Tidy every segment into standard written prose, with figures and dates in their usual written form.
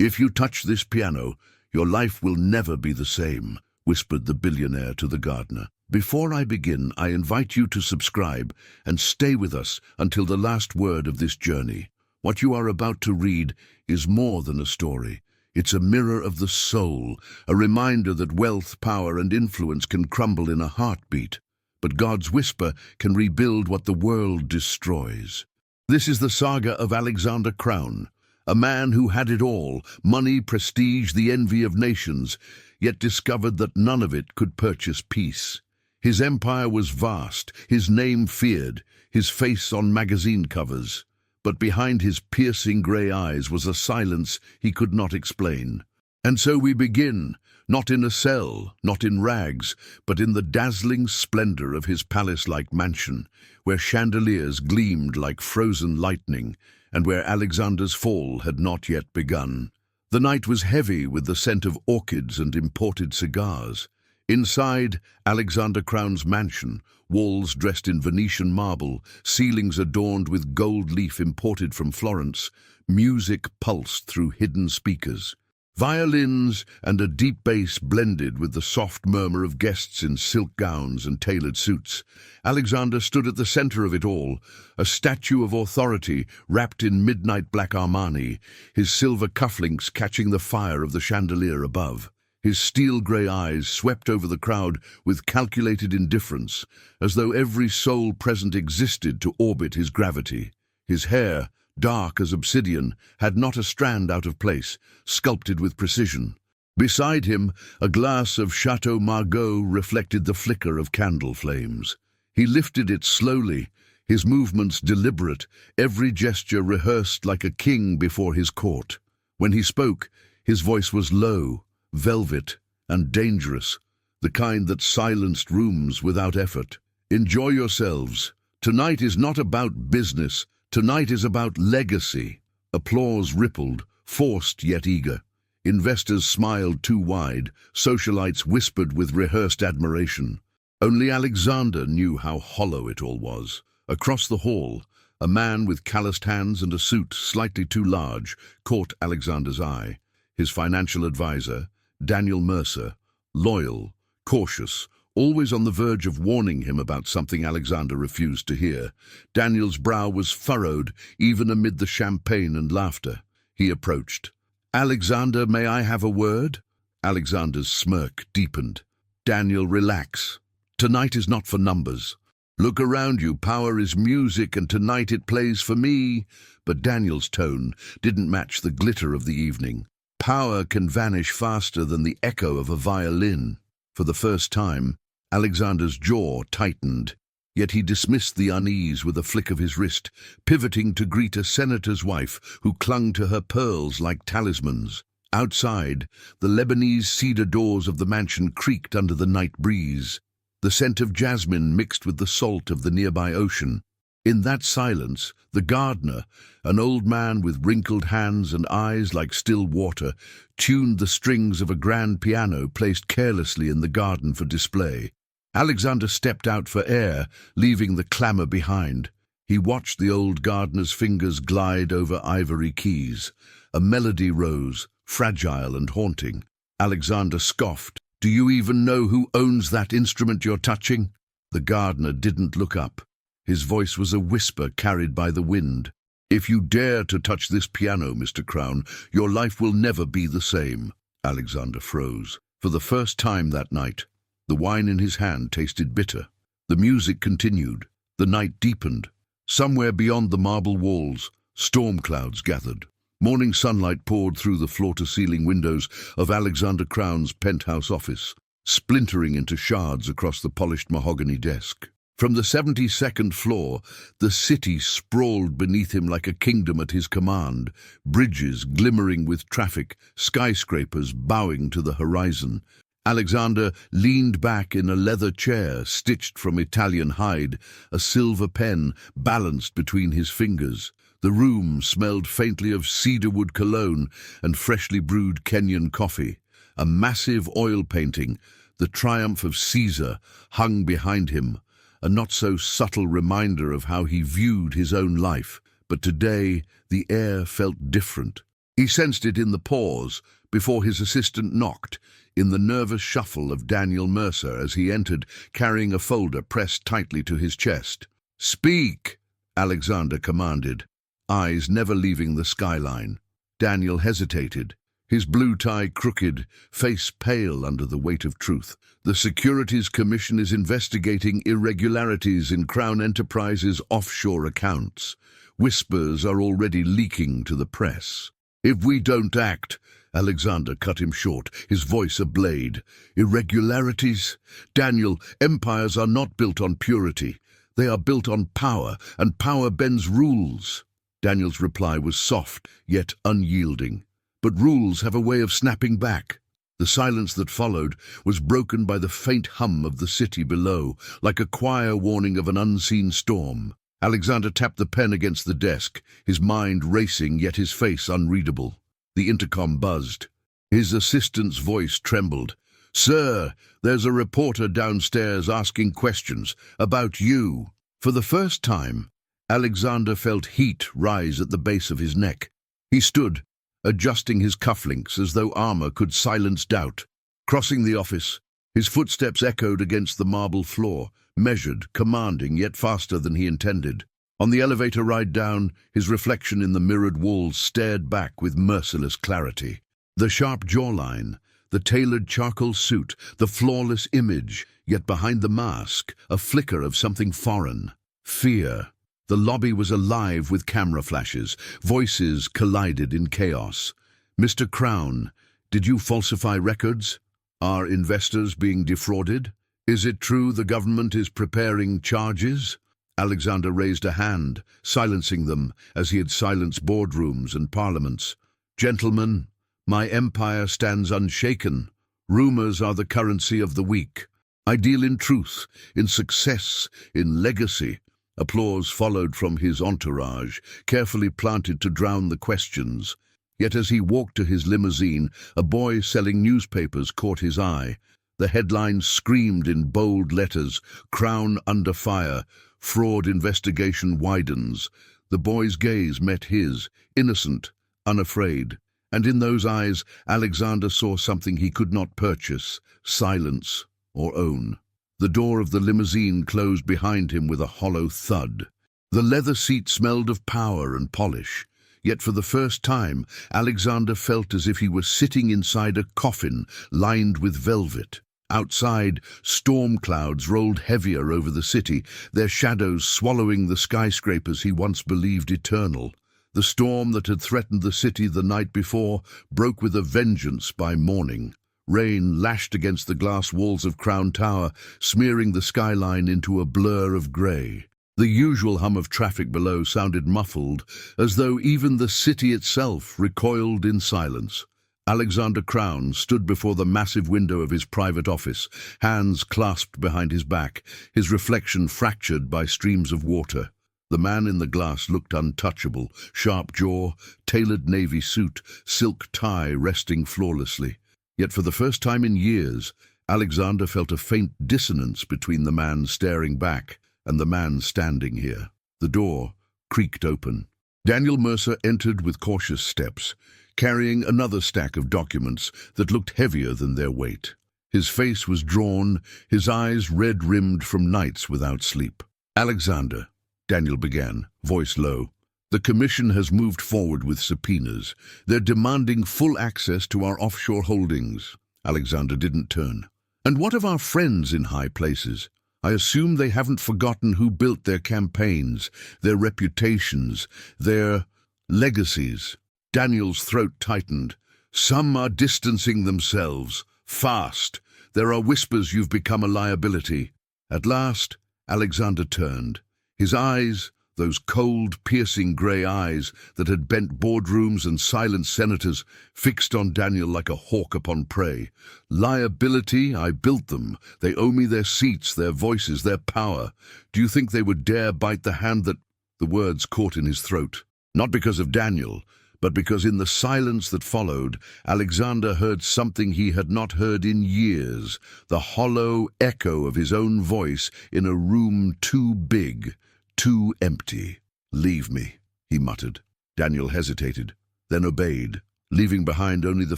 "If you touch this piano, your life will never be the same," whispered the billionaire to the gardener. "Before I begin, I invite you to subscribe and stay with us until the last word of this journey. What you are about to read is more than a story. It's a mirror of the soul, a reminder that wealth, power, and influence can crumble in a heartbeat, but God's whisper can rebuild what the world destroys. This is the saga of Alexander Crown, a man who had it all: money, prestige, the envy of nations, yet discovered that none of it could purchase peace. His empire was vast, his name feared, his face on magazine covers. But behind his piercing grey eyes was a silence he could not explain. And so we begin, not in a cell, not in rags, but in the dazzling splendor of his palace-like mansion, where chandeliers gleamed like frozen lightning, and where Alexander's fall had not yet begun. The night was heavy with the scent of orchids and imported cigars. Inside Alexander Crown's mansion, walls dressed in Venetian marble, ceilings adorned with gold leaf imported from Florence, music pulsed through hidden speakers. Violins and a deep bass blended with the soft murmur of guests in silk gowns and tailored suits. Alexander stood at the center of it all, a statue of authority wrapped in midnight black Armani, his silver cufflinks catching the fire of the chandelier above. His steel-grey eyes swept over the crowd with calculated indifference, as though every soul present existed to orbit his gravity. His hair, dark as obsidian, had not a strand out of place, sculpted with precision. Beside him, a glass of Chateau Margaux reflected the flicker of candle flames. He lifted it slowly, his movements deliberate, every gesture rehearsed like a king before his court. When he spoke, his voice was low, velvet, and dangerous, the kind that silenced rooms without effort. "Enjoy yourselves. Tonight is not about business. Tonight is about legacy." Applause rippled, forced yet eager. Investors smiled too wide, socialites whispered with rehearsed admiration. Only Alexander knew how hollow it all was. Across the hall, a man with calloused hands and a suit slightly too large caught Alexander's eye. His financial advisor, Daniel Mercer, loyal, cautious, always on the verge of warning him about something Alexander refused to hear. Daniel's brow was furrowed, even amid the champagne and laughter. He approached. "Alexander, may I have a word?" Alexander's smirk deepened. "Daniel, relax. Tonight is not for numbers. Look around you, power is music, and tonight it plays for me." But Daniel's tone didn't match the glitter of the evening. Power can vanish faster than the echo of a violin. For the first time, Alexander's jaw tightened, yet he dismissed the unease with a flick of his wrist, pivoting to greet a senator's wife who clung to her pearls like talismans. Outside, the Lebanese cedar doors of the mansion creaked under the night breeze. The scent of jasmine mixed with the salt of the nearby ocean. In that silence, the gardener, an old man with wrinkled hands and eyes like still water, tuned the strings of a grand piano placed carelessly in the garden for display. Alexander stepped out for air, leaving the clamor behind. He watched the old gardener's fingers glide over ivory keys. A melody rose, fragile and haunting. Alexander scoffed. "Do you even know who owns that instrument you're touching?" The gardener didn't look up. His voice was a whisper carried by the wind. "If you dare to touch this piano, Mr. Crown, your life will never be the same." Alexander froze. For the first time that night, the wine in his hand tasted bitter. The music continued. The night deepened. Somewhere beyond the marble walls, storm clouds gathered. Morning sunlight poured through the floor-to-ceiling windows of Alexander Crown's penthouse office, splintering into shards across the polished mahogany desk. From the 72nd floor, the city sprawled beneath him like a kingdom at his command, bridges glimmering with traffic, skyscrapers bowing to the horizon. Alexander leaned back in a leather chair stitched from Italian hide, a silver pen balanced between his fingers. The room smelled faintly of cedarwood cologne and freshly brewed Kenyan coffee. A massive oil painting, the triumph of Caesar, hung behind him, a not-so-subtle reminder of how he viewed his own life. But today, the air felt different. He sensed it in the pause before his assistant knocked, in the nervous shuffle of Daniel Mercer as he entered, carrying a folder pressed tightly to his chest. "Speak," Alexander commanded, eyes never leaving the skyline. Daniel hesitated, his blue tie crooked, face pale under the weight of truth. "The Securities Commission is investigating irregularities in Crown Enterprises' offshore accounts. Whispers are already leaking to the press." "If we don't act," Alexander cut him short, his voice a blade. "Irregularities? Daniel, empires are not built on purity. They are built on power, and power bends rules." Daniel's reply was soft, yet unyielding. "But rules have a way of snapping back." The silence that followed was broken by the faint hum of the city below, like a choir warning of an unseen storm. Alexander tapped the pen against the desk, his mind racing yet his face unreadable. The intercom buzzed. His assistant's voice trembled. "Sir, there's a reporter downstairs asking questions about you." For the first time, Alexander felt heat rise at the base of his neck. He stood, adjusting his cufflinks as though armor could silence doubt. Crossing the office, his footsteps echoed against the marble floor, measured, commanding, yet faster than he intended. On the elevator ride down, his reflection in the mirrored walls stared back with merciless clarity. The sharp jawline, the tailored charcoal suit, the flawless image, yet behind the mask, a flicker of something foreign. Fear. The lobby was alive with camera flashes. Voices collided in chaos. "Mr. Crown, did you falsify records? Are investors being defrauded? Is it true the government is preparing charges?" Alexander raised a hand, silencing them as he had silenced boardrooms and parliaments. "Gentlemen, my empire stands unshaken. Rumors are the currency of the weak. I deal in truth, in success, in legacy." Applause followed from his entourage, carefully planted to drown the questions. Yet as he walked to his limousine, a boy selling newspapers caught his eye. The headlines screamed in bold letters, "Crown under fire, fraud investigation widens." The boy's gaze met his, innocent, unafraid. And in those eyes, Alexander saw something he could not purchase, silence, or own. The door of the limousine closed behind him with a hollow thud. The leather seat smelled of power and polish. Yet for the first time, Alexander felt as if he were sitting inside a coffin lined with velvet. Outside, storm clouds rolled heavier over the city, their shadows swallowing the skyscrapers he once believed eternal. The storm that had threatened the city the night before broke with a vengeance by morning. Rain lashed against the glass walls of Crown Tower, smearing the skyline into a blur of grey. The usual hum of traffic below sounded muffled, as though even the city itself recoiled in silence. Alexander Crown stood before the massive window of his private office, hands clasped behind his back, his reflection fractured by streams of water. The man in the glass looked untouchable, sharp jaw, tailored navy suit, silk tie resting flawlessly. Yet for the first time in years, Alexander felt a faint dissonance between the man staring back and the man standing here. The door creaked open. Daniel Mercer entered with cautious steps, carrying another stack of documents that looked heavier than their weight. His face was drawn, his eyes red-rimmed from nights without sleep. "Alexander," Daniel began, voice low, "the Commission has moved forward with subpoenas. They're demanding full access to our offshore holdings." Alexander didn't turn. "And what of our friends in high places? I assume they haven't forgotten who built their campaigns, their reputations, their legacies." Daniel's throat tightened. "Some are distancing themselves. Fast. There are whispers you've become a liability." At last, Alexander turned. His eyes, those cold, piercing grey eyes that had bent boardrooms and silenced senators, fixed on Daniel like a hawk upon prey. "Liability? I built them. They owe me their seats, their voices, their power. Do you think they would dare bite the hand that—" The words caught in his throat. Not because of Daniel, but because in the silence that followed, Alexander heard something he had not heard in years, the hollow echo of his own voice in a room too big, too empty. "Leave me," he muttered. Daniel hesitated, then obeyed, leaving behind only the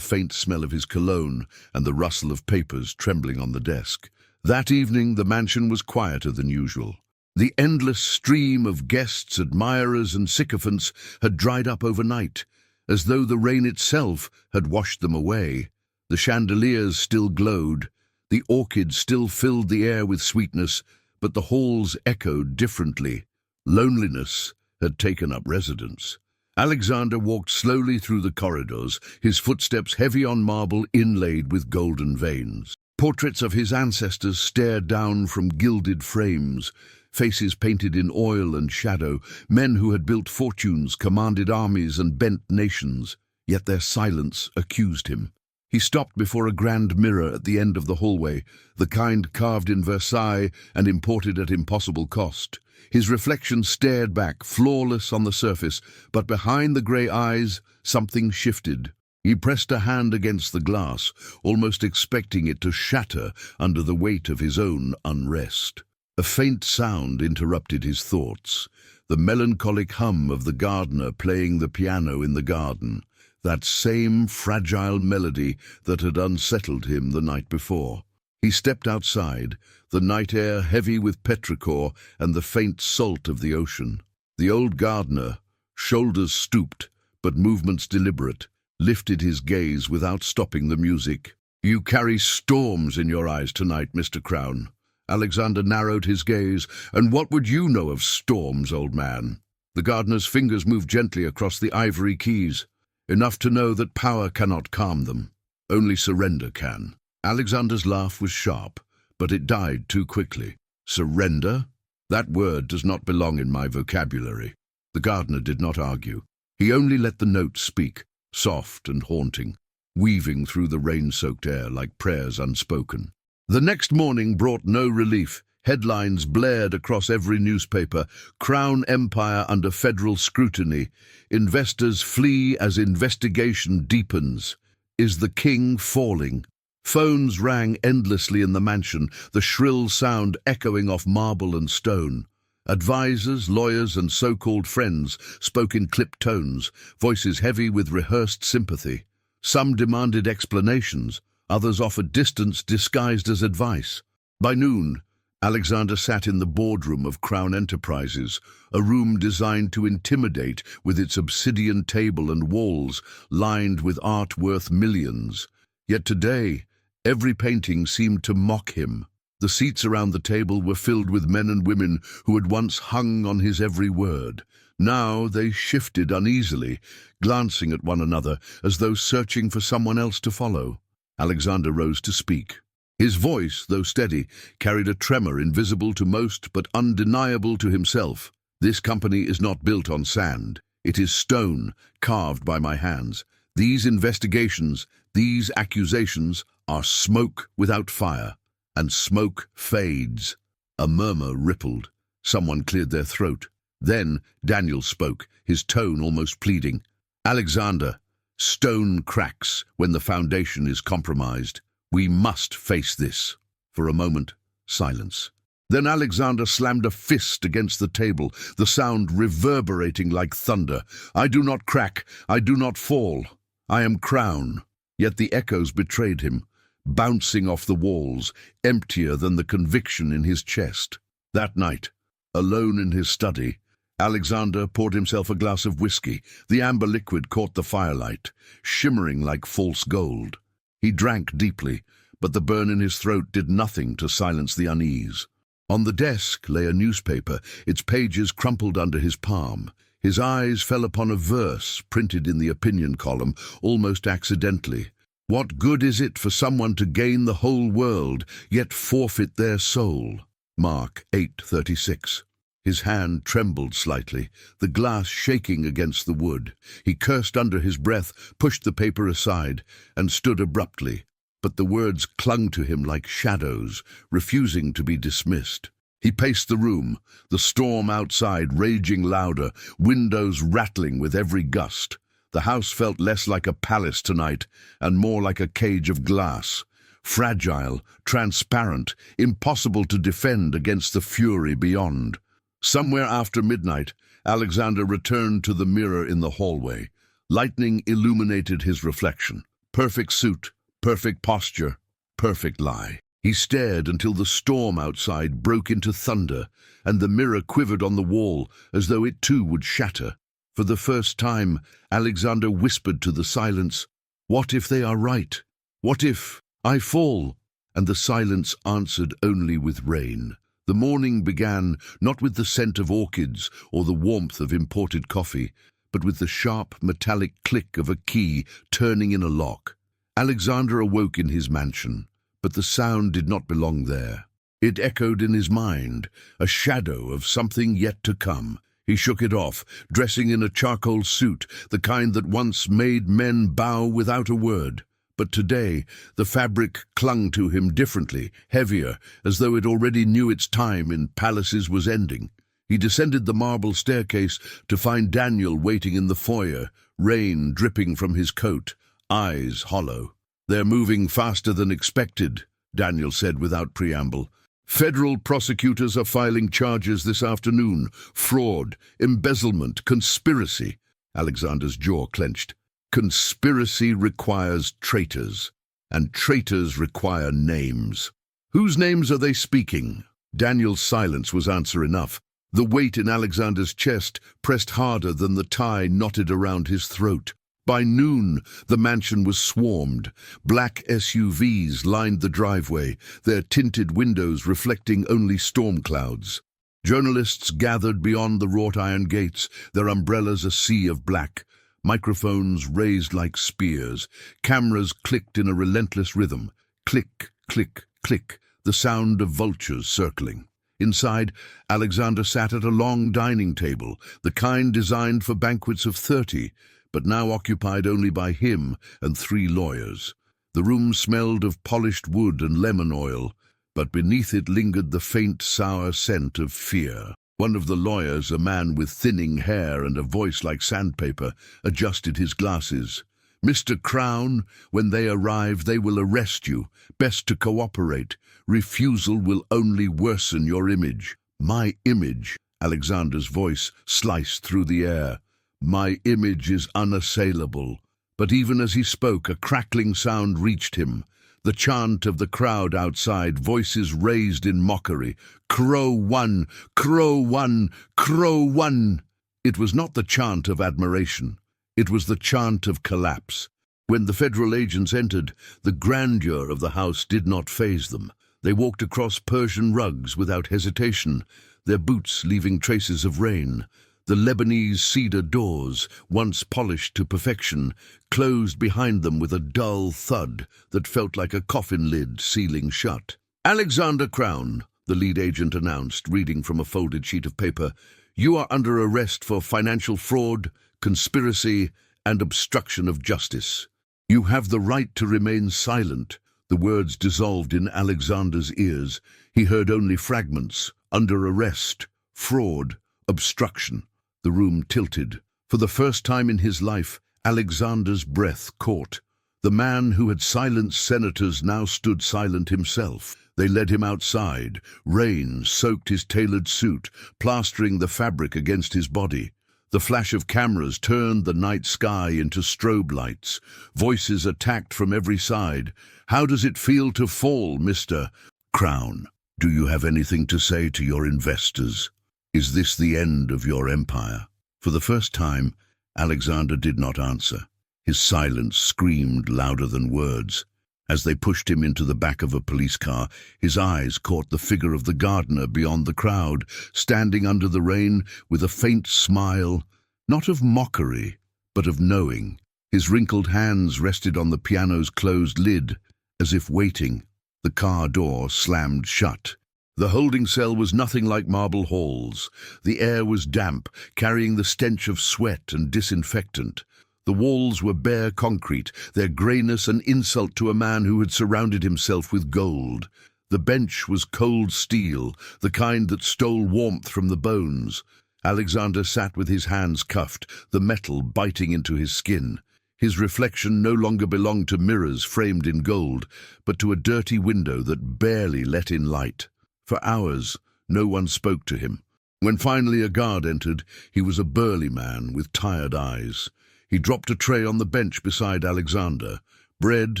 faint smell of his cologne and the rustle of papers trembling on the desk. That evening, the mansion was quieter than usual. The endless stream of guests, admirers, and sycophants had dried up overnight, as though the rain itself had washed them away. The chandeliers still glowed, the orchids still filled the air with sweetness, but the halls echoed differently. Loneliness had taken up residence. Alexander walked slowly through the corridors, his footsteps heavy on marble inlaid with golden veins. Portraits of his ancestors stared down from gilded frames, faces painted in oil and shadow, men who had built fortunes, commanded armies, and bent nations, yet their silence accused him. He stopped before a grand mirror at the end of the hallway, the kind carved in Versailles and imported at impossible cost. His reflection stared back, flawless on the surface, but behind the grey eyes, something shifted. He pressed a hand against the glass, almost expecting it to shatter under the weight of his own unrest. A faint sound interrupted his thoughts, the melancholic hum of the gardener playing the piano in the garden, that same fragile melody that had unsettled him the night before. He stepped outside, the night air heavy with petrichor and the faint salt of the ocean. The old gardener, shoulders stooped, but movements deliberate, lifted his gaze without stopping the music. "You carry storms in your eyes tonight, Mr. Crown." Alexander narrowed his gaze. "And what would you know of storms, old man?" The gardener's fingers moved gently across the ivory keys. "Enough to know that power cannot calm them. Only surrender can." Alexander's laugh was sharp, but it died too quickly. "Surrender? That word does not belong in my vocabulary." The gardener did not argue. He only let the notes speak, soft and haunting, weaving through the rain-soaked air like prayers unspoken. The next morning brought no relief. Headlines blared across every newspaper. Crown Empire under federal scrutiny. Investors flee as investigation deepens. Is the king falling? Phones rang endlessly in the mansion, the shrill sound echoing off marble and stone. Advisors, lawyers, and so-called friends spoke in clipped tones, voices heavy with rehearsed sympathy. Some demanded explanations, others offered distance disguised as advice. By noon, Alexander sat in the boardroom of Crown Enterprises, a room designed to intimidate with its obsidian table and walls lined with art worth millions. Yet today, every painting seemed to mock him. The seats around the table were filled with men and women who had once hung on his every word. Now they shifted uneasily, glancing at one another as though searching for someone else to follow. Alexander rose to speak. His voice, though steady, carried a tremor invisible to most but undeniable to himself. "This company is not built on sand. It is stone, carved by my hands. These investigations, these accusations, are smoke without fire, and smoke fades." A murmur rippled. Someone cleared their throat. Then Daniel spoke, his tone almost pleading. "Alexander, stone cracks when the foundation is compromised. We must face this." For a moment, silence. Then Alexander slammed a fist against the table, the sound reverberating like thunder. "I do not crack, I do not fall. I am Crown." Yet the echoes betrayed him, bouncing off the walls, emptier than the conviction in his chest. That night, alone in his study, Alexander poured himself a glass of whiskey. The amber liquid caught the firelight, shimmering like false gold. He drank deeply, but the burn in his throat did nothing to silence the unease. On the desk lay a newspaper, its pages crumpled under his palm. His eyes fell upon a verse printed in the opinion column, almost accidentally. "What good is it for someone to gain the whole world, yet forfeit their soul?" Mark 8:36. His hand trembled slightly, the glass shaking against the wood. He cursed under his breath, pushed the paper aside, and stood abruptly. But the words clung to him like shadows, refusing to be dismissed. He paced the room, the storm outside raging louder, windows rattling with every gust. The house felt less like a palace tonight, and more like a cage of glass. Fragile, transparent, impossible to defend against the fury beyond. Somewhere after midnight, Alexander returned to the mirror in the hallway. Lightning illuminated his reflection. Perfect suit, perfect posture, perfect lie. He stared until the storm outside broke into thunder, and the mirror quivered on the wall as though it too would shatter. For the first time, Alexander whispered to the silence, "What if they are right? What if I fall?" And the silence answered only with rain. The morning began not with the scent of orchids or the warmth of imported coffee, but with the sharp, metallic click of a key turning in a lock. Alexander awoke in his mansion, but the sound did not belong there. It echoed in his mind, a shadow of something yet to come. He shook it off, dressing in a charcoal suit, the kind that once made men bow without a word. But today, the fabric clung to him differently, heavier, as though it already knew its time in palaces was ending. He descended the marble staircase to find Daniel waiting in the foyer, rain dripping from his coat, eyes hollow. "They're moving faster than expected," Daniel said without preamble. "Federal prosecutors are filing charges this afternoon. Fraud, embezzlement, conspiracy." Alexander's jaw clenched. "Conspiracy requires traitors, and traitors require names. Whose names are they speaking?" Daniel's silence was answer enough. The weight in Alexander's chest pressed harder than the tie knotted around his throat. By noon, the mansion was swarmed. Black SUVs lined the driveway, their tinted windows reflecting only storm clouds. Journalists gathered beyond the wrought iron gates, their umbrellas a sea of black. Microphones raised like spears. Cameras clicked in a relentless rhythm. Click, click, click, the sound of vultures circling. Inside, Alexander sat at a long dining table, the kind designed for banquets of 30, but now occupied only by him and 3 lawyers. The room smelled of polished wood and lemon oil, but beneath it lingered the faint, sour scent of fear. One of the lawyers, a man with thinning hair and a voice like sandpaper, adjusted his glasses. "Mr. Crown, when they arrive, they will arrest you. Best to cooperate. Refusal will only worsen your image." "My image," Alexander's voice sliced through the air. "My image is unassailable." But even as he spoke, a crackling sound reached him. The chant of the crowd outside, voices raised in mockery. "Crow won! Crow won! Crow won!" It was not the chant of admiration. It was the chant of collapse. When the federal agents entered, the grandeur of the house did not faze them. They walked across Persian rugs without hesitation, their boots leaving traces of rain. The Lebanese cedar doors, once polished to perfection, closed behind them with a dull thud that felt like a coffin lid sealing shut. "Alexander Crown," the lead agent announced, reading from a folded sheet of paper, "you are under arrest for financial fraud, conspiracy, and obstruction of justice. You have the right to remain silent." The words dissolved in Alexander's ears. He heard only fragments. Under arrest, fraud, obstruction. The room tilted. For the first time in his life, Alexander's breath caught. The man who had silenced senators now stood silent himself. They led him outside. Rain soaked his tailored suit, plastering the fabric against his body. The flash of cameras turned the night sky into strobe lights. Voices attacked from every side. "How does it feel to fall, Mr. Crown? Do you have anything to say to your investors? Is this the end of your empire?" For the first time, Alexander did not answer. His silence screamed louder than words. As they pushed him into the back of a police car, his eyes caught the figure of the gardener beyond the crowd, standing under the rain with a faint smile, not of mockery, but of knowing. His wrinkled hands rested on the piano's closed lid, as if waiting. The car door slammed shut. The holding cell was nothing like marble halls. The air was damp, carrying the stench of sweat and disinfectant. The walls were bare concrete, their greyness an insult to a man who had surrounded himself with gold. The bench was cold steel, the kind that stole warmth from the bones. Alexander sat with his hands cuffed, the metal biting into his skin. His reflection no longer belonged to mirrors framed in gold, but to a dirty window that barely let in light. For hours, no one spoke to him. When finally a guard entered, he was a burly man with tired eyes. He dropped a tray on the bench beside Alexander. Bread,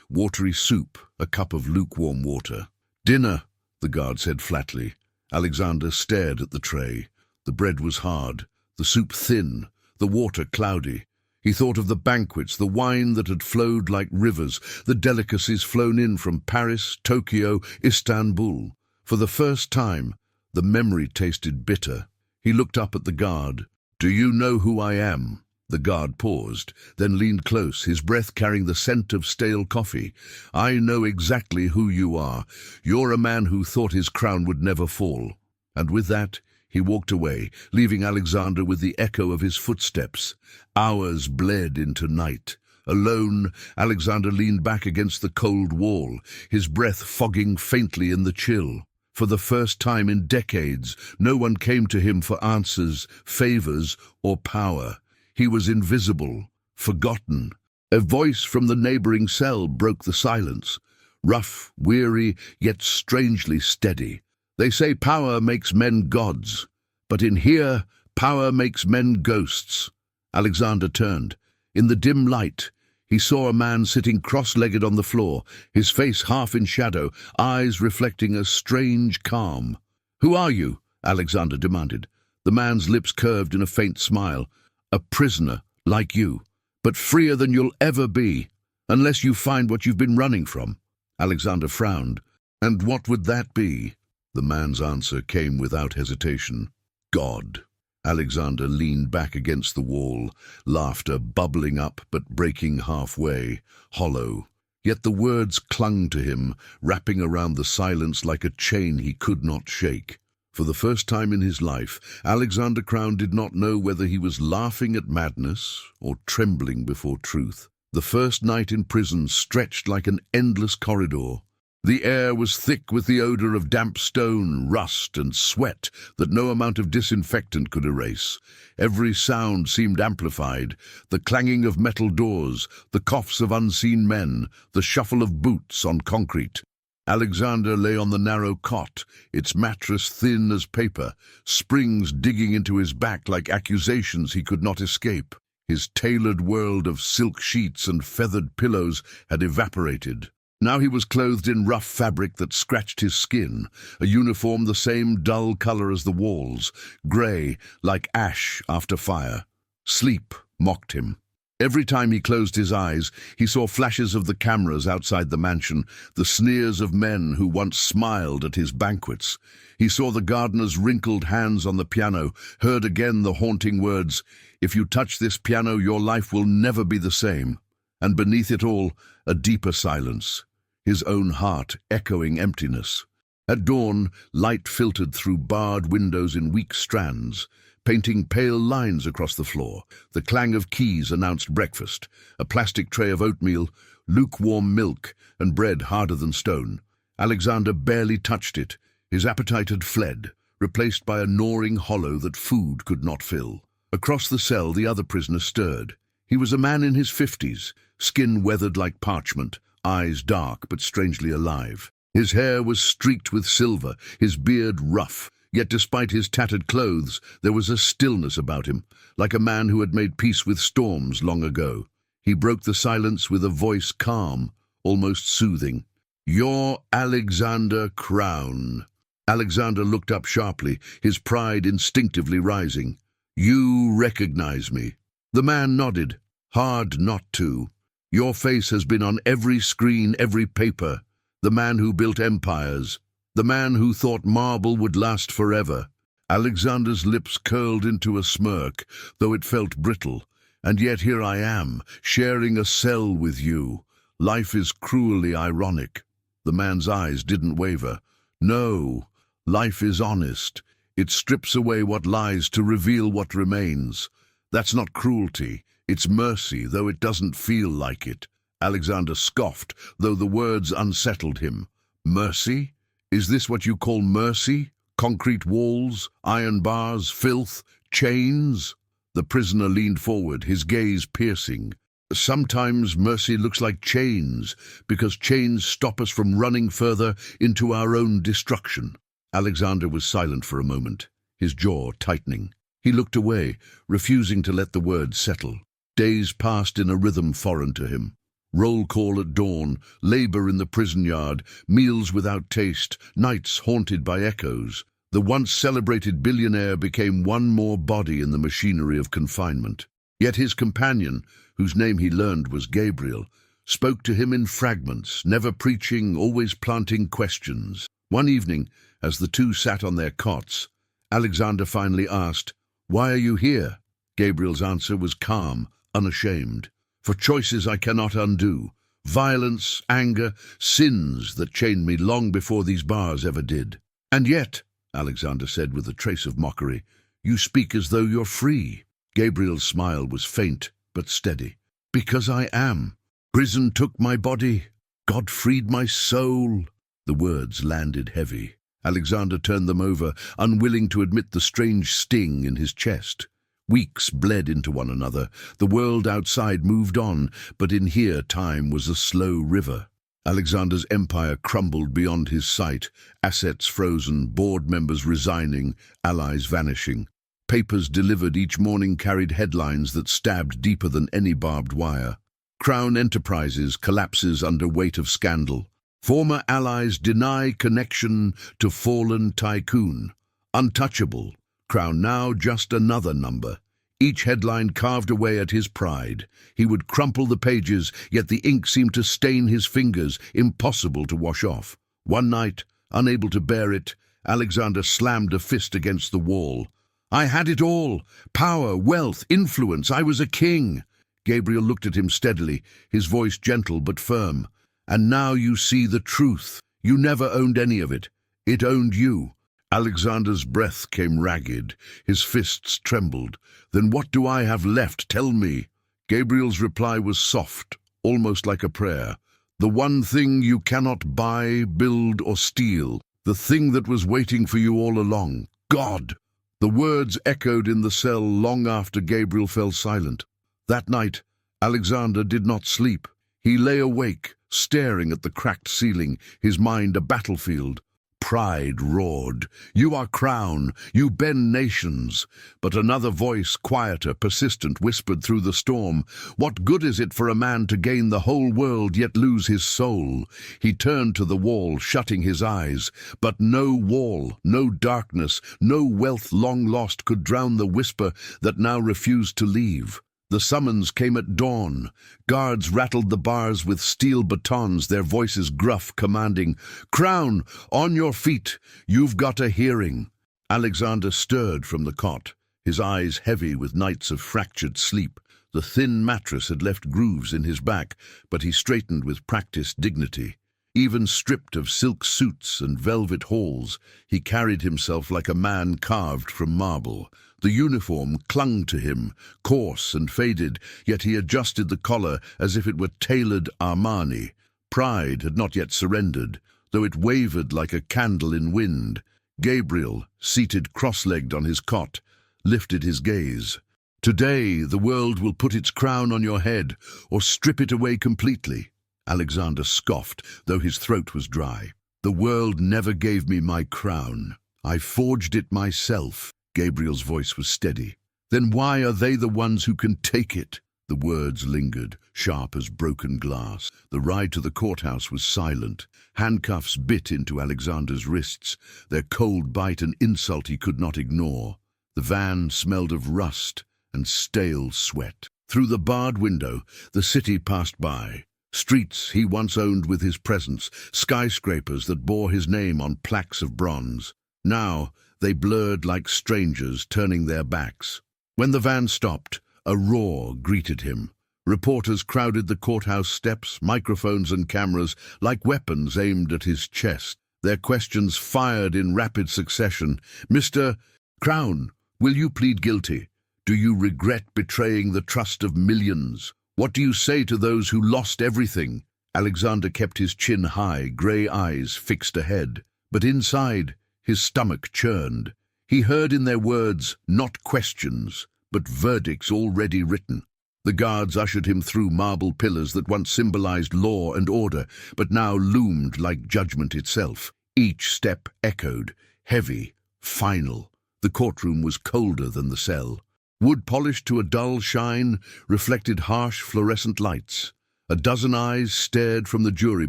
watery soup, a cup of lukewarm water. "Dinner," the guard said flatly. Alexander stared at the tray. The bread was hard, the soup thin, the water cloudy. He thought of the banquets, the wine that had flowed like rivers, the delicacies flown in from Paris, Tokyo, Istanbul. For the first time, the memory tasted bitter. He looked up at the guard. "Do you know who I am?" The guard paused, then leaned close, his breath carrying the scent of stale coffee. "I know exactly who you are. You're a man who thought his crown would never fall." And with that, he walked away, leaving Alexander with the echo of his footsteps. Hours bled into night. Alone, Alexander leaned back against the cold wall, his breath fogging faintly in the chill. For the first time in decades, no one came to him for answers, favors, or power. He was invisible, forgotten. A voice from the neighboring cell broke the silence. Rough, weary, yet strangely steady. "They say power makes men gods, but in here, power makes men ghosts." Alexander turned. In the dim light, he saw a man sitting cross-legged on the floor, his face half in shadow, eyes reflecting a strange calm. "Who are you?" Alexander demanded. The man's lips curved in a faint smile. "A prisoner, like you, but freer than you'll ever be, unless you find what you've been running from." Alexander frowned. "And what would that be?" The man's answer came without hesitation. "God." Alexander leaned back against the wall, laughter bubbling up but breaking halfway, hollow. Yet the words clung to him, wrapping around the silence like a chain he could not shake. For the first time in his life, Alexander Crown did not know whether he was laughing at madness or trembling before truth. The first night in prison stretched like an endless corridor. The air was thick with the odor of damp stone, rust, and sweat that no amount of disinfectant could erase. Every sound seemed amplified: the clanging of metal doors, the coughs of unseen men, the shuffle of boots on concrete. Alexander lay on the narrow cot, its mattress thin as paper, springs digging into his back like accusations he could not escape. His tailored world of silk sheets and feathered pillows had evaporated. Now he was clothed in rough fabric that scratched his skin, a uniform the same dull color as the walls, grey, like ash after fire. Sleep mocked him. Every time he closed his eyes, he saw flashes of the cameras outside the mansion, the sneers of men who once smiled at his banquets. He saw the gardener's wrinkled hands on the piano, heard again the haunting words, "If you touch this piano, your life will never be the same." And beneath it all, a deeper silence, his own heart echoing emptiness. At dawn, light filtered through barred windows in weak strands, painting pale lines across the floor. The clang of keys announced breakfast, a plastic tray of oatmeal, lukewarm milk, and bread harder than stone. Alexander barely touched it. His appetite had fled, replaced by a gnawing hollow that food could not fill. Across the cell, the other prisoner stirred. He was a man in his 50s, skin weathered like parchment, eyes dark but strangely alive. His hair was streaked with silver, his beard rough. Yet despite his tattered clothes, there was a stillness about him, like a man who had made peace with storms long ago. He broke the silence with a voice calm, almost soothing. "You're Alexander Crown." Alexander looked up sharply, his pride instinctively rising. "You recognize me." The man nodded. "Hard not to. Your face has been on every screen, every paper. The man who built empires. The man who thought marble would last forever." Alexander's lips curled into a smirk, though it felt brittle. "And yet here I am, sharing a cell with you. Life is cruelly ironic." The man's eyes didn't waver. "No, life is honest. It strips away what lies to reveal what remains. That's not cruelty. It's mercy, though it doesn't feel like it." Alexander scoffed, though the words unsettled him. "Mercy? Is this what you call mercy? Concrete walls, iron bars, filth, chains?" The prisoner leaned forward, his gaze piercing. "Sometimes mercy looks like chains, because chains stop us from running further into our own destruction." Alexander was silent for a moment, his jaw tightening. He looked away, refusing to let the words settle. Days passed in a rhythm foreign to him. Roll call at dawn, labor in the prison yard, meals without taste, nights haunted by echoes. The once celebrated billionaire became one more body in the machinery of confinement. Yet his companion, whose name he learned was Gabriel, spoke to him in fragments, never preaching, always planting questions. One evening, as the two sat on their cots, Alexander finally asked, "Why are you here?" Gabriel's answer was calm, unashamed. "For choices I cannot undo. Violence, anger, sins that chained me long before these bars ever did." "And yet," Alexander said with a trace of mockery, "you speak as though you're free." Gabriel's smile was faint but steady. "Because I am. Prison took my body. God freed my soul." The words landed heavy. Alexander turned them over, unwilling to admit the strange sting in his chest. Weeks bled into one another. The world outside moved on, but in here time was a slow river. Alexander's empire crumbled beyond his sight, assets frozen, board members resigning, allies vanishing. Papers delivered each morning carried headlines that stabbed deeper than any barbed wire. Crown Enterprises collapses under weight of scandal. Former allies deny connection to fallen tycoon. Untouchable. Crown now just another number. Each headline carved away at his pride. He would crumple the pages, yet the ink seemed to stain his fingers, impossible to wash off. One night, unable to bear it, Alexander slammed a fist against the wall. "I had it all. Power, wealth, influence. I was a king." Gabriel looked at him steadily, his voice gentle but firm. "And now you see the truth. You never owned any of it. It owned you." Alexander's breath came ragged. His fists trembled. "Then what do I have left? Tell me." Gabriel's reply was soft, almost like a prayer. "The one thing you cannot buy, build, or steal. The thing that was waiting for you all along. God." The words echoed in the cell long after Gabriel fell silent. That night, Alexander did not sleep. He lay awake, staring at the cracked ceiling, his mind a battlefield. Pride roared, "You are crown, you bend nations." But another voice, quieter, persistent, whispered through the storm, "What good is it for a man to gain the whole world yet lose his soul?" He turned to the wall, shutting his eyes. But no wall, no darkness, no wealth long lost could drown the whisper that now refused to leave. The summons came at dawn. Guards rattled the bars with steel batons, their voices gruff, commanding, "Crown, on your feet! You've got a hearing." Alexander stirred from the cot, his eyes heavy with nights of fractured sleep. The thin mattress had left grooves in his back, but he straightened with practiced dignity. Even stripped of silk suits and velvet halls, he carried himself like a man carved from marble. The uniform clung to him, coarse and faded, yet he adjusted the collar as if it were tailored Armani. Pride had not yet surrendered, though it wavered like a candle in wind. Gabriel, seated cross-legged on his cot, lifted his gaze. "Today the world will put its crown on your head, or strip it away completely." Alexander scoffed, though his throat was dry. "The world never gave me my crown. I forged it myself." Gabriel's voice was steady. "Then why are they the ones who can take it?" The words lingered, sharp as broken glass. The ride to the courthouse was silent. Handcuffs bit into Alexander's wrists, their cold bite an insult he could not ignore. The van smelled of rust and stale sweat. Through the barred window, the city passed by. Streets he once owned with his presence, skyscrapers that bore his name on plaques of bronze. Now they blurred like strangers turning their backs. When the van stopped, a roar greeted him. Reporters crowded the courthouse steps, microphones and cameras like weapons aimed at his chest. Their questions fired in rapid succession. "Mr. Crown, will you plead guilty? Do you regret betraying the trust of millions? What do you say to those who lost everything?" Alexander kept his chin high, grey eyes fixed ahead. But inside, his stomach churned. He heard in their words not questions, but verdicts already written. The guards ushered him through marble pillars that once symbolized law and order, but now loomed like judgment itself. Each step echoed, heavy, final. The courtroom was colder than the cell. Wood polished to a dull shine reflected harsh fluorescent lights. A dozen eyes stared from the jury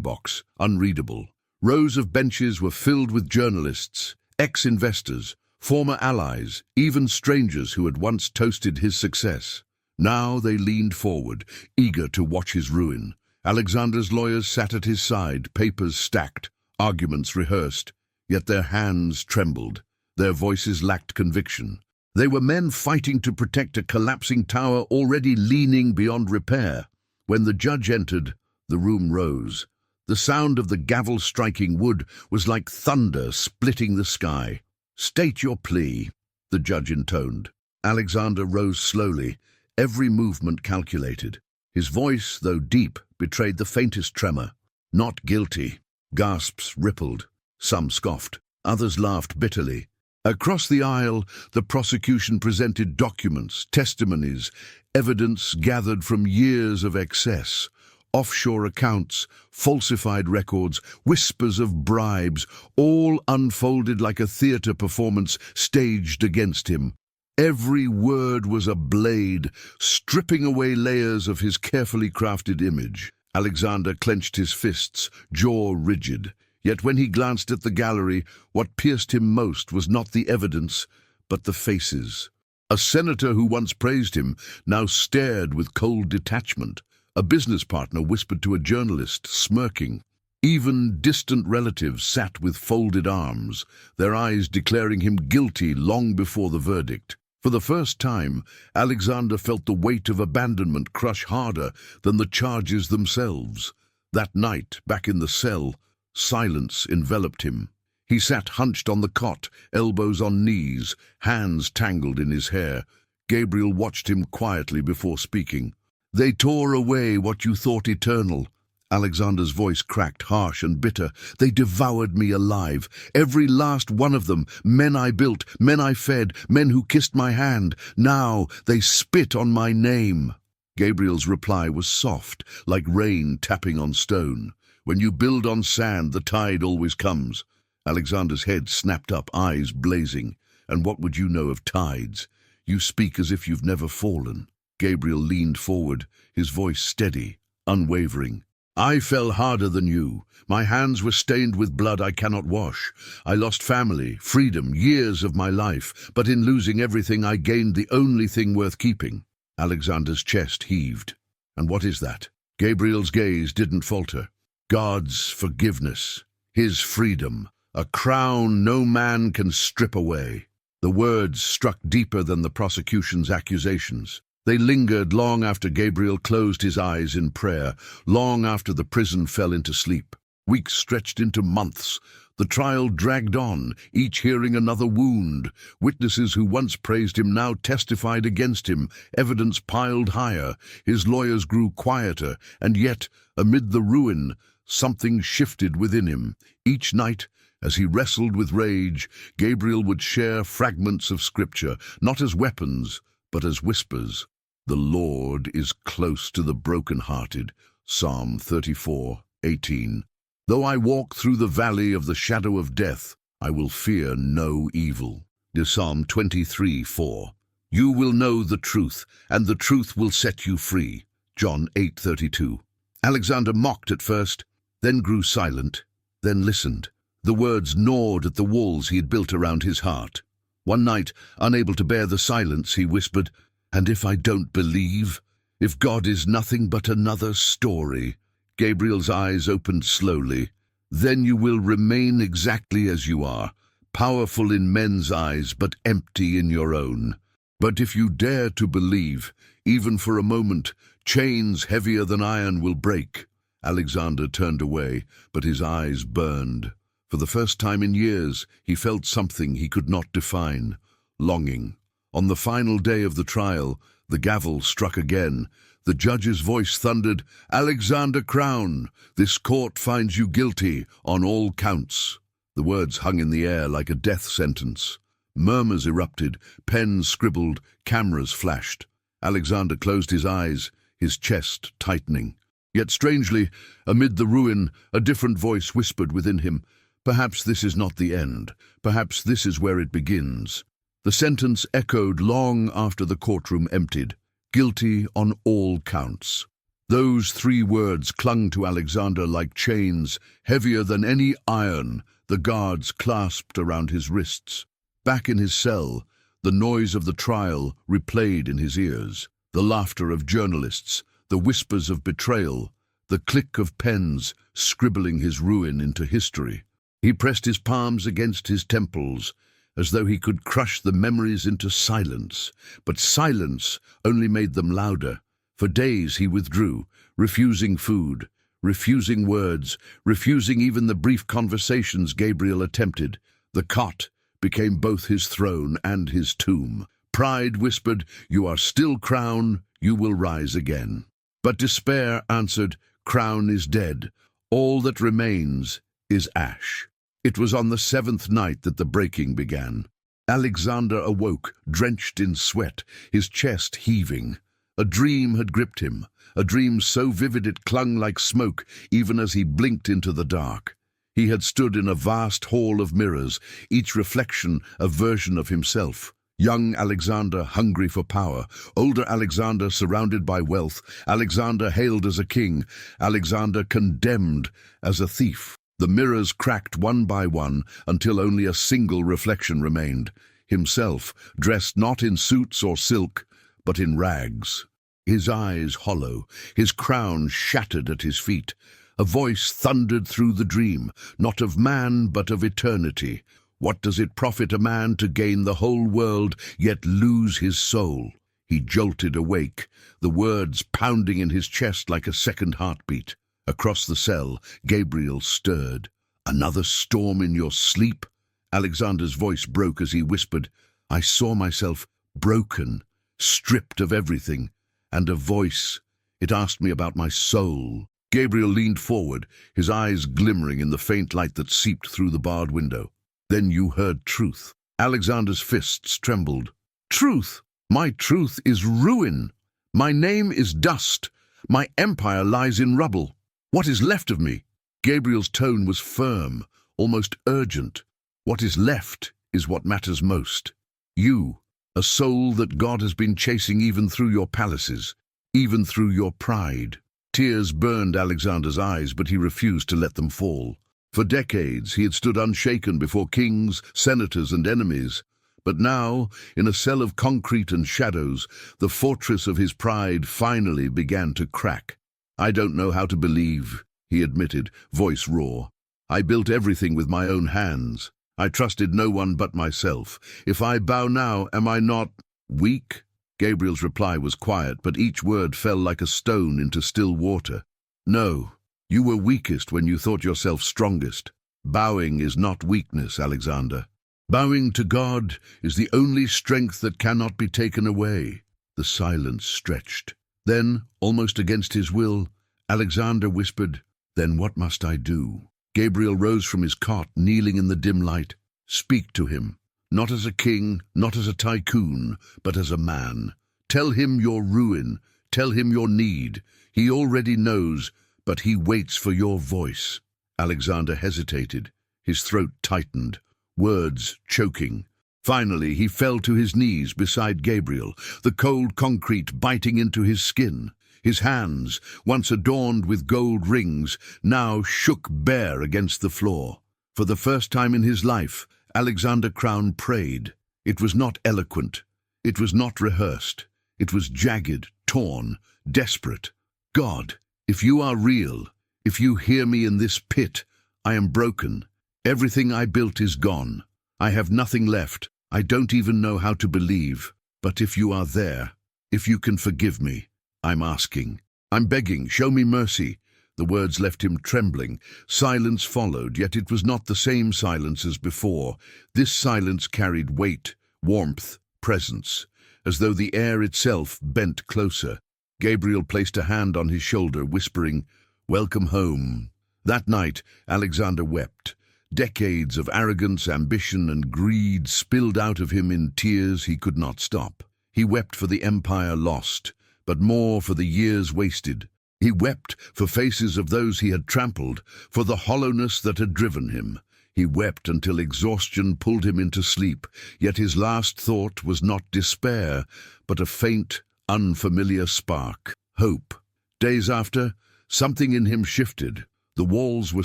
box, unreadable. Rows of benches were filled with journalists, ex-investors, former allies, even strangers who had once toasted his success. Now they leaned forward, eager to watch his ruin. Alexander's lawyers sat at his side, papers stacked, arguments rehearsed, yet their hands trembled. Their voices lacked conviction. They were men fighting to protect a collapsing tower already leaning beyond repair. When the judge entered, the room rose. The sound of the gavel striking wood was like thunder splitting the sky. "State your plea," the judge intoned. Alexander rose slowly, every movement calculated. His voice, though deep, betrayed the faintest tremor. "Not guilty." Gasps rippled. Some scoffed. Others laughed bitterly. Across the aisle, the prosecution presented documents, testimonies, evidence gathered from years of excess. Offshore accounts, falsified records, whispers of bribes, all unfolded like a theater performance staged against him. Every word was a blade, stripping away layers of his carefully crafted image. Alexander clenched his fists, jaw rigid. Yet when he glanced at the gallery, what pierced him most was not the evidence, but the faces. A senator who once praised him now stared with cold detachment. A business partner whispered to a journalist, smirking. Even distant relatives sat with folded arms, their eyes declaring him guilty long before the verdict. For the first time, Alexander felt the weight of abandonment crush harder than the charges themselves. That night, back in the cell, silence enveloped him. He sat hunched on the cot, elbows on knees, hands tangled in his hair. Gabriel watched him quietly before speaking. "They tore away what you thought eternal." Alexander's voice cracked, harsh and bitter. "They devoured me alive. Every last one of them. Men I built, men I fed, men who kissed my hand. Now they spit on my name." Gabriel's reply was soft, like rain tapping on stone. "When you build on sand, the tide always comes." Alexander's head snapped up, eyes blazing. "And what would you know of tides? You speak as if you've never fallen." Gabriel leaned forward, his voice steady, unwavering. "I fell harder than you. My hands were stained with blood I cannot wash. I lost family, freedom, years of my life, but in losing everything I gained the only thing worth keeping." Alexander's chest heaved. "And what is that?" Gabriel's gaze didn't falter. "God's forgiveness, his freedom, a crown no man can strip away." The words struck deeper than the prosecution's accusations. They lingered long after Gabriel closed his eyes in prayer, long after the prison fell into sleep. Weeks stretched into months. The trial dragged on, each hearing another wound. Witnesses who once praised him now testified against him. Evidence piled higher. His lawyers grew quieter, and yet, amid the ruin, something shifted within him. Each night, as he wrestled with rage, Gabriel would share fragments of Scripture, not as weapons, but as whispers. "The Lord is close to the brokenhearted," Psalm 34:18. "Though I walk through the valley of the shadow of death, I will fear no evil." Psalm 23:4. "You will know the truth, and the truth will set you free." John 8:32. Alexander mocked at first, then grew silent, then listened. The words gnawed at the walls he had built around his heart. One night, unable to bear the silence, he whispered, "And if I don't believe? If God is nothing but another story?" Gabriel's eyes opened slowly. "Then you will remain exactly as you are, powerful in men's eyes but empty in your own. But if you dare to believe, even for a moment, chains heavier than iron will break." Alexander turned away, but his eyes burned. For the first time in years, he felt something he could not define: longing. On the final day of the trial, the gavel struck again. The judge's voice thundered, "Alexander Crown, this court finds you guilty on all counts." The words hung in the air like a death sentence. Murmurs erupted, pens scribbled, cameras flashed. Alexander closed his eyes, his chest tightening. Yet strangely, amid the ruin, a different voice whispered within him, "Perhaps this is not the end. Perhaps this is where it begins." The sentence echoed long after the courtroom emptied, guilty on all counts. Those 3 words clung to Alexander like chains, heavier than any iron the guards clasped around his wrists. Back in his cell, the noise of the trial replayed in his ears. The laughter of journalists, the whispers of betrayal, the click of pens scribbling his ruin into history. He pressed his palms against his temples, as though he could crush the memories into silence. But silence only made them louder. For days he withdrew, refusing food, refusing words, refusing even the brief conversations Gabriel attempted. The cot became both his throne and his tomb. Pride whispered, "You are still crown, you will rise again." But despair answered, "Crown is dead. All that remains is ash." It was on the 7th night that the breaking began. Alexander awoke, drenched in sweat, his chest heaving. A dream had gripped him, a dream so vivid it clung like smoke even as he blinked into the dark. He had stood in a vast hall of mirrors, each reflection a version of himself. Young Alexander hungry for power, older Alexander surrounded by wealth, Alexander hailed as a king, Alexander condemned as a thief. The mirrors cracked one by one until only a single reflection remained, himself, dressed not in suits or silk, but in rags. His eyes hollow, his crown shattered at his feet. A voice thundered through the dream, not of man but of eternity. What does it profit a man to gain the whole world, yet lose his soul? He jolted awake, the words pounding in his chest like a second heartbeat. Across the cell, Gabriel stirred. "Another storm in your sleep?" Alexander's voice broke as he whispered, "I saw myself broken, stripped of everything, and a voice. It asked me about my soul." Gabriel leaned forward, his eyes glimmering in the faint light that seeped through the barred window. "Then you heard truth." Alexander's fists trembled. "Truth? My truth is ruin. My name is dust. My empire lies in rubble. What is left of me?" Gabriel's tone was firm, almost urgent. "What is left is what matters most. You, a soul that God has been chasing even through your palaces, even through your pride." Tears burned Alexander's eyes, but he refused to let them fall. For decades he had stood unshaken before kings, senators, and enemies. But now, in a cell of concrete and shadows, the fortress of his pride finally began to crack. "I don't know how to believe," he admitted, voice raw. "I built everything with my own hands. I trusted no one but myself. If I bow now, am I not weak?" Gabriel's reply was quiet, but each word fell like a stone into still water. "No, you were weakest when you thought yourself strongest. Bowing is not weakness, Alexander. Bowing to God is the only strength that cannot be taken away." The silence stretched. Then, almost against his will, Alexander whispered, "Then what must I do?" Gabriel rose from his cot, kneeling in the dim light. "Speak to him. Not as a king, not as a tycoon, but as a man. Tell him your ruin, tell him your need. He already knows, but he waits for your voice." Alexander hesitated, his throat tightened, words choking. Finally, he fell to his knees beside Gabriel, the cold concrete biting into his skin. His hands, once adorned with gold rings, now shook bare against the floor. For the first time in his life, Alexander Crown prayed. It was not eloquent. It was not rehearsed. It was jagged, torn, desperate. "God, if you are real, if you hear me in this pit, I am broken. Everything I built is gone. I have nothing left. I don't even know how to believe. But if you are there, if you can forgive me, I'm asking. I'm begging, show me mercy." The words left him trembling. Silence followed, yet it was not the same silence as before. This silence carried weight, warmth, presence, as though the air itself bent closer. Gabriel placed a hand on his shoulder, whispering, "Welcome home." That night, Alexander wept. Decades of arrogance, ambition, and greed spilled out of him in tears he could not stop. He wept for the empire lost, but more for the years wasted. He wept for faces of those he had trampled, for the hollowness that had driven him. He wept until exhaustion pulled him into sleep, yet his last thought was not despair, but a faint, unfamiliar spark. Hope. Days after, something in him shifted. The walls were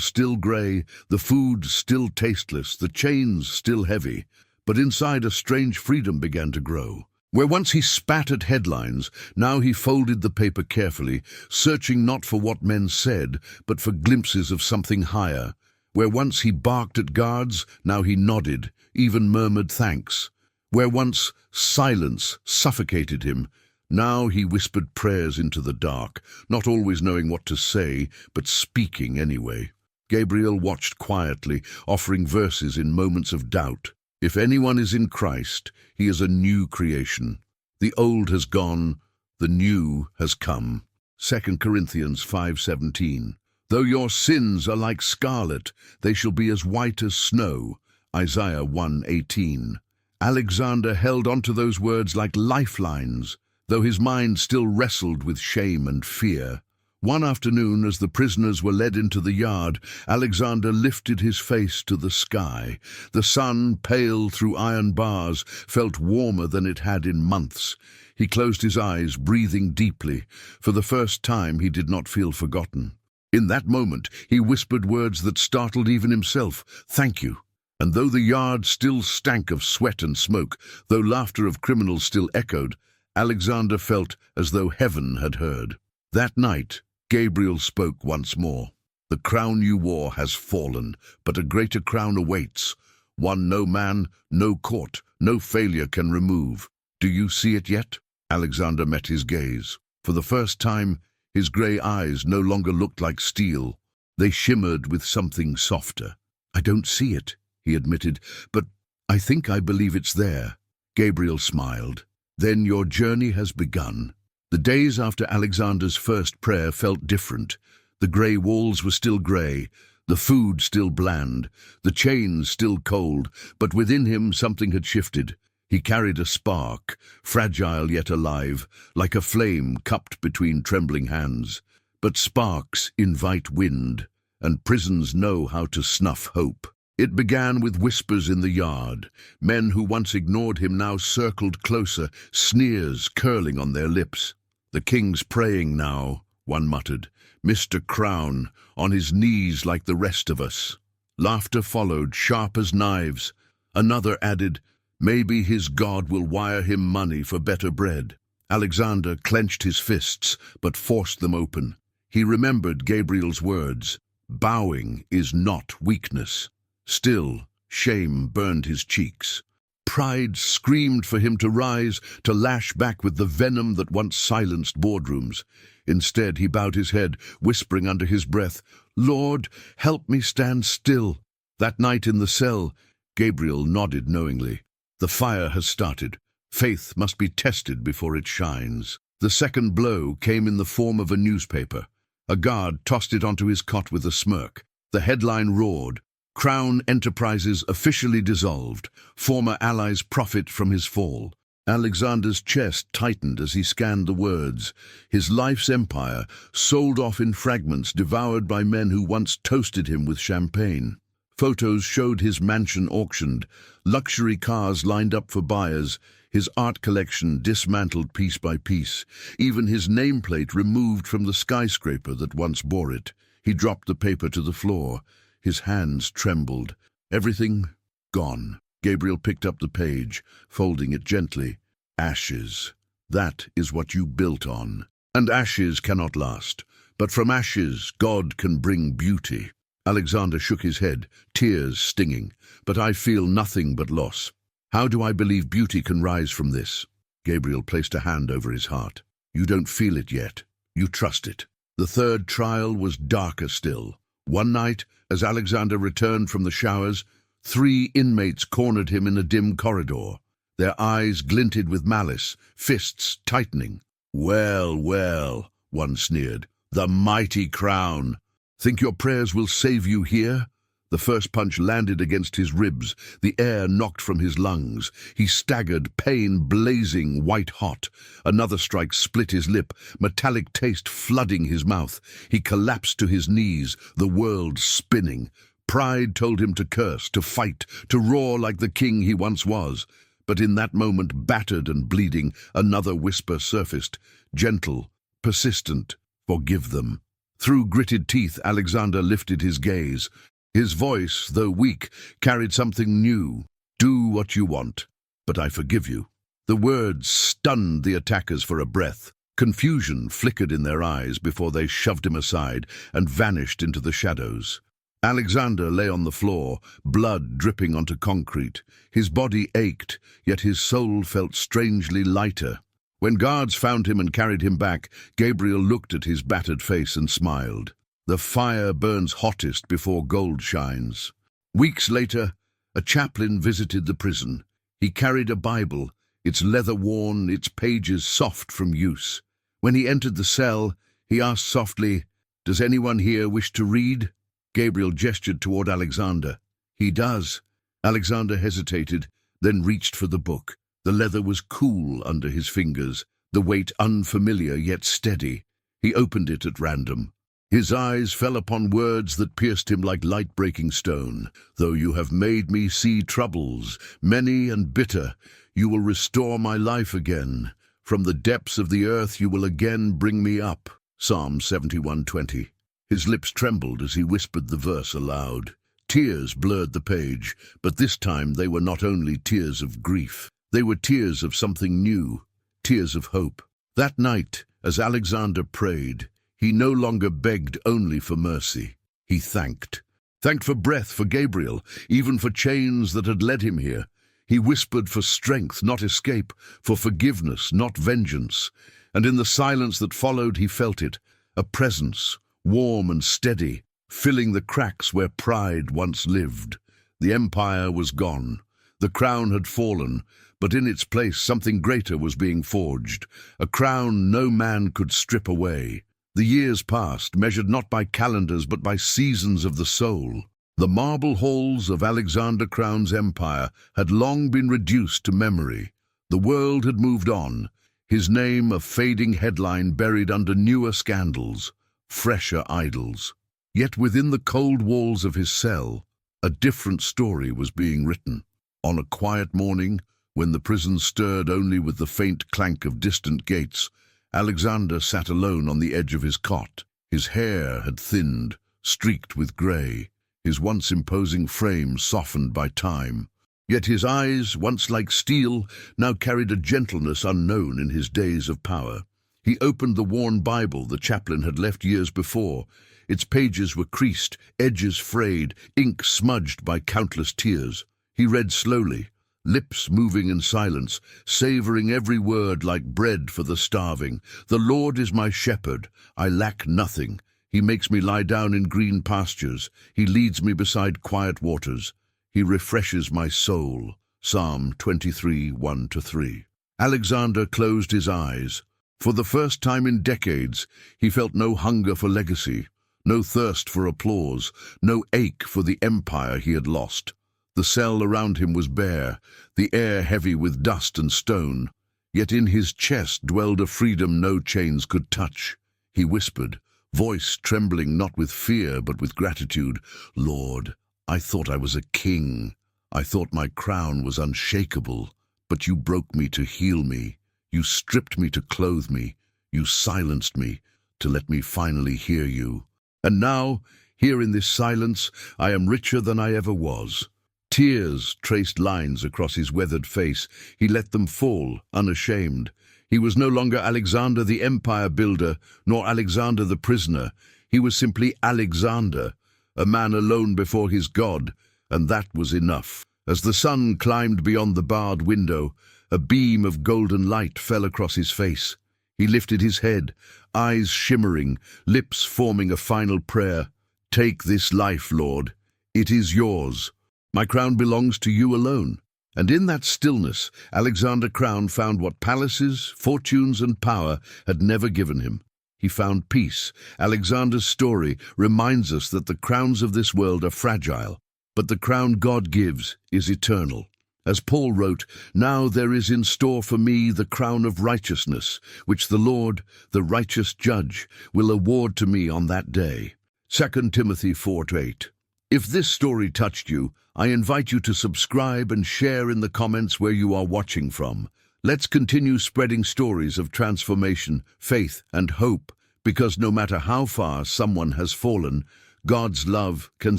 still grey, the food still tasteless, the chains still heavy, but inside a strange freedom began to grow. Where once he spat at headlines, now he folded the paper carefully, searching not for what men said, but for glimpses of something higher. Where once he barked at guards, now he nodded, even murmured thanks. Where once silence suffocated him, now he whispered prayers into the dark, not always knowing what to say, but speaking anyway. Gabriel watched quietly, offering verses in moments of doubt. If anyone is in Christ, he is a new creation. The old has gone, the new has come. 2 Corinthians 5:17. Though your sins are like scarlet, they shall be as white as snow. Isaiah 1:18. Alexander held onto those words like lifelines, though his mind still wrestled with shame and fear. One afternoon, as the prisoners were led into the yard, Alexander lifted his face to the sky. The sun, pale through iron bars, felt warmer than it had in months. He closed his eyes, breathing deeply. For the first time, he did not feel forgotten. In that moment, he whispered words that startled even himself. "Thank you." And though the yard still stank of sweat and smoke, though laughter of criminals still echoed, Alexander felt as though heaven had heard. That night, Gabriel spoke once more. "The crown you wore has fallen, but a greater crown awaits, one no man, no court, no failure can remove. Do you see it yet?" Alexander met his gaze. For the first time, his grey eyes no longer looked like steel. They shimmered with something softer. "I don't see it," he admitted, "but I think I believe it's there." Gabriel smiled. "Then your journey has begun." The days after Alexander's first prayer felt different. The grey walls were still grey, the food still bland, the chains still cold, but within him something had shifted. He carried a spark, fragile yet alive, like a flame cupped between trembling hands. But sparks invite wind, and prisons know how to snuff hope. It began with whispers in the yard. Men who once ignored him now circled closer, sneers curling on their lips. "The king's praying now," one muttered. "Mr. Crown, on his knees like the rest of us." Laughter followed, sharp as knives. Another added, "Maybe his God will wire him money for better bread." Alexander clenched his fists, but forced them open. He remembered Gabriel's words, "Bowing is not weakness." Still, shame burned his cheeks. Pride screamed for him to rise, to lash back with the venom that once silenced boardrooms. Instead, he bowed his head, whispering under his breath, "Lord, help me stand still." That night in the cell, Gabriel nodded knowingly. The fire has started. Faith must be tested before it shines. The second blow came in the form of a newspaper. A guard tossed it onto his cot with a smirk. The headline roared, "Crown Enterprises officially dissolved. Former allies profit from his fall." Alexander's chest tightened as he scanned the words. His life's empire, sold off in fragments, devoured by men who once toasted him with champagne. Photos showed his mansion auctioned, luxury cars lined up for buyers, his art collection dismantled piece by piece, even his nameplate removed from the skyscraper that once bore it. He dropped the paper to the floor. His hands trembled. Everything gone. Gabriel picked up the page, folding it gently. Ashes. That is what you built on. And ashes cannot last. But from ashes, God can bring beauty. Alexander shook his head, tears stinging. "But I feel nothing but loss. How do I believe beauty can rise from this?" Gabriel placed a hand over his heart. "You don't feel it yet. You trust it." The third trial was darker still. One night, as Alexander returned from the showers, 3 inmates cornered him in a dim corridor. Their eyes glinted with malice, fists tightening. "Well, well," one sneered, "the mighty crown. Think your prayers will save you here?" The first punch landed against his ribs. The air knocked from his lungs. He staggered, pain blazing white-hot. Another strike split his lip, metallic taste flooding his mouth. He collapsed to his knees, the world spinning. Pride told him to curse, to fight, to roar like the king he once was. But in that moment, battered and bleeding, another whisper surfaced, gentle, persistent, "Forgive them." Through gritted teeth, Alexander lifted his gaze. His voice, though weak, carried something new. "Do what you want, but I forgive you." The words stunned the attackers for a breath. Confusion flickered in their eyes before they shoved him aside and vanished into the shadows. Alexander lay on the floor, blood dripping onto concrete. His body ached, yet his soul felt strangely lighter. When guards found him and carried him back, Gabriel looked at his battered face and smiled. The fire burns hottest before gold shines. Weeks later, a chaplain visited the prison. He carried a Bible, its leather worn, its pages soft from use. When he entered the cell, he asked softly, "Does anyone here wish to read?" Gabriel gestured toward Alexander. "He does." Alexander hesitated, then reached for the book. The leather was cool under his fingers, the weight unfamiliar yet steady. He opened it at random. His eyes fell upon words that pierced him like light-breaking stone. "Though you have made me see troubles, many and bitter, you will restore my life again. From the depths of the earth you will again bring me up." Psalm 71:20. His lips trembled as he whispered the verse aloud. Tears blurred the page, but this time they were not only tears of grief. They were tears of something new, tears of hope. That night, as Alexander prayed, he no longer begged only for mercy. He thanked. Thanked for breath, for Gabriel, even for chains that had led him here. He whispered for strength, not escape, for forgiveness, not vengeance. And in the silence that followed, he felt it, a presence, warm and steady, filling the cracks where pride once lived. The empire was gone. The crown had fallen, but in its place something greater was being forged, a crown no man could strip away. The years passed, measured not by calendars but by seasons of the soul. The marble halls of Alexander Crown's empire had long been reduced to memory. The world had moved on, his name a fading headline buried under newer scandals, fresher idols. Yet within the cold walls of his cell, a different story was being written. On a quiet morning, when the prison stirred only with the faint clank of distant gates, Alexander sat alone on the edge of his cot. His hair had thinned, streaked with grey, his once imposing frame softened by time. Yet his eyes, once like steel, now carried a gentleness unknown in his days of power. He opened the worn Bible the chaplain had left years before. Its pages were creased, edges frayed, ink smudged by countless tears. He read slowly, lips moving in silence, savoring every word like bread for the starving. "The Lord is my shepherd, I lack nothing. He makes me lie down in green pastures. He leads me beside quiet waters. He refreshes my soul." Psalm 23, 1-3. Alexander closed his eyes. For the first time in decades, he felt no hunger for legacy, no thirst for applause, no ache for the empire he had lost. The cell around him was bare, the air heavy with dust and stone. Yet in his chest dwelled a freedom no chains could touch. He whispered, voice trembling not with fear but with gratitude, "Lord, I thought I was a king. I thought my crown was unshakable, but you broke me to heal me. You stripped me to clothe me. You silenced me to let me finally hear you. And now, here in this silence, I am richer than I ever was." Tears traced lines across his weathered face. He let them fall, unashamed. He was no longer Alexander the empire builder, nor Alexander the prisoner. He was simply Alexander, a man alone before his God, and that was enough. As the sun climbed beyond the barred window, a beam of golden light fell across his face. He lifted his head, eyes shimmering, lips forming a final prayer. "Take this life, Lord. It is yours. My crown belongs to you alone." And in that stillness, Alexander Crown found what palaces, fortunes, and power had never given him. He found peace. Alexander's story reminds us that the crowns of this world are fragile, but the crown God gives is eternal. As Paul wrote, "Now there is in store for me the crown of righteousness, which the Lord, the righteous judge, will award to me on that day." 2 Timothy 4:8. If this story touched you, I invite you to subscribe and share in the comments where you are watching from. Let's continue spreading stories of transformation, faith, and hope, because no matter how far someone has fallen, God's love can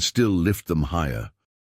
still lift them higher.